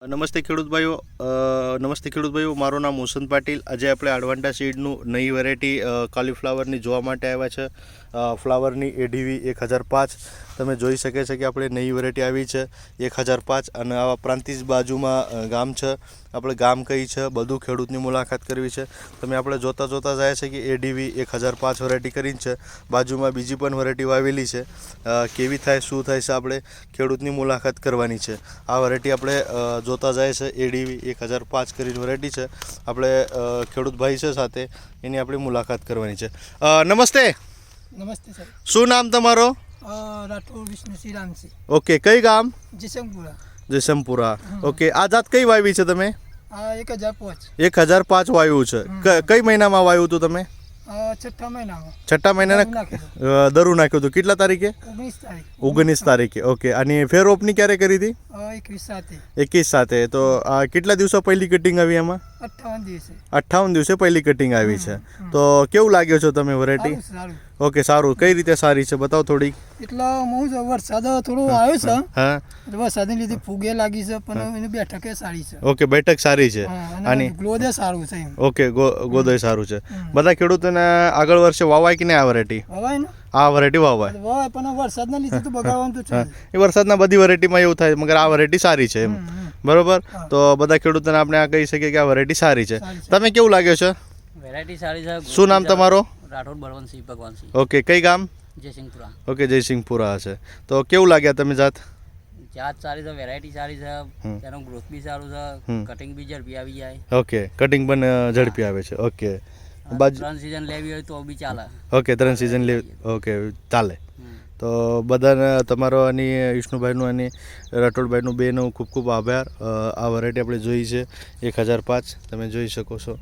નમસ્તે ખેડૂત ભાઈઓ મારું નામ મુસંદ પાટીલ. આજે આપણે અડવાન્ટા સીડનું નવી વેરાયટી કોલીફ્લાવરની જોવા માટે આવ્યા છે. ફ્લાવરની એડીવી 1005 તમે જોઈ શકે છે કે આપણે નવી વેરાયટી આવી છે 1005 અને આવા પ્રાંતિજ બાજુમાં ગામ છે. આપણે ગામ કઈ છે બધું ખેડૂતની મુલાકાત કરવી છે. તમે આપણે જોતા જાય છે કે એડીવી 1005 વેરાયટી કરીને છે. બાજુમાં બીજી પણ વેરાયટી વાવેલી છે. કેવી થાય શું થાય છે આપણે ખેડૂતની મુલાકાત કરવાની છે. આ વેરાયટી આપણે જોતા જાય છે એડીવી 1005 કરીને વેરાયટી છે. આપણે ખેડૂત ભાઈ છે સાથે એની આપણે મુલાકાત કરવાની છે. નમસ્તે. નમસ્તે સર. શું નામ તમારો? રાઠોડ વિષ્ણુસિંહ રામસિંહ. ઓકે, કઈ ગામ? જયશંકપુરા. જયશંકપુરા. ઓકે, આ જાત કઈ વાવી છે તમે? 1005. 1005 વાવ્યું છે. કઈ મહિનામાં વાવ્યું હતું તમે? છઠ્ઠા મહિનામાં. છઠ્ઠા મહિનાના દરું નાખ્યું હતું. કેટલા તારીખે? 19 તારીખે. ઓકે, અને ફેર રોપની ક્યારે કરી હતી? 21 સાથે. તો કેટલા દિવસો પહેલી કટિંગ આવી એમાં? 58 દિવસે પહેલી કટિંગ આવી છે. તો કેવું લાગ્યો છો તમે વેરાયટી? ઓકે, સારું. કઈ રીતે સારી છે બતાવો થોડીક. એટલા વરસાદ થોડો આવ્યો છે. હા, વરસાદની લીધે ફૂગે લાગી છે પણ એની બેઠક સારી છે. ઓકે, બેઠક સારી છે અને ગ્રોદે સારું છે. ઓકે, ગોદય સારું છે. બધા ખેડૂતોને આગળ વર્ષે વાવાય કે નહીં આ વેરાયટી? વાવાય ને. આ વેરાયટી વાવાય પણ વરસાદના લીધે તો બગાડવાનું તો છે. એ વરસાદના બધી વેરાયટીમાં એવું થાય, મગર આ વેરાયટી સારી છે એમ. બરોબર. તો બધા ખેડૂતોને આપણે આ કહી શકીએ કે આ વેરાયટી સારી છે. તમે કેવું લાગ્યો છે? વેરાયટી સારી છે. શું નામ તમારો? રાઠોડ બળવંતસિંહ ભગવાનસિંહ. ઓકે, કઈ ગામ? જયસિંહપુરા. ઓકે, જયસિંહપુરા હશે. તો કેવું લાગ્યા તમે જાત સારી છે, વેરાયટી સારી છે, તેનો ગ્રોથ બી સારું છે, કટિંગ બી ઝડપી આવી જાય. ઓકે, કટિંગ પણ ઝડપી આવે છે. ઓકે, 3 સિઝન લેવી હોય તો બી ચાલે. ઓકે, 3 સિઝન લેવી. ઓકે, ચાલે. તો બધાને તમારો અને વિષ્ણુભાઈનું અને રાઠોડભાઈનું બેનો ખૂબ ખૂબ આભાર. આ વેરાયટી આપણે જોઈ છે 1005 તમે જોઈ શકો છો.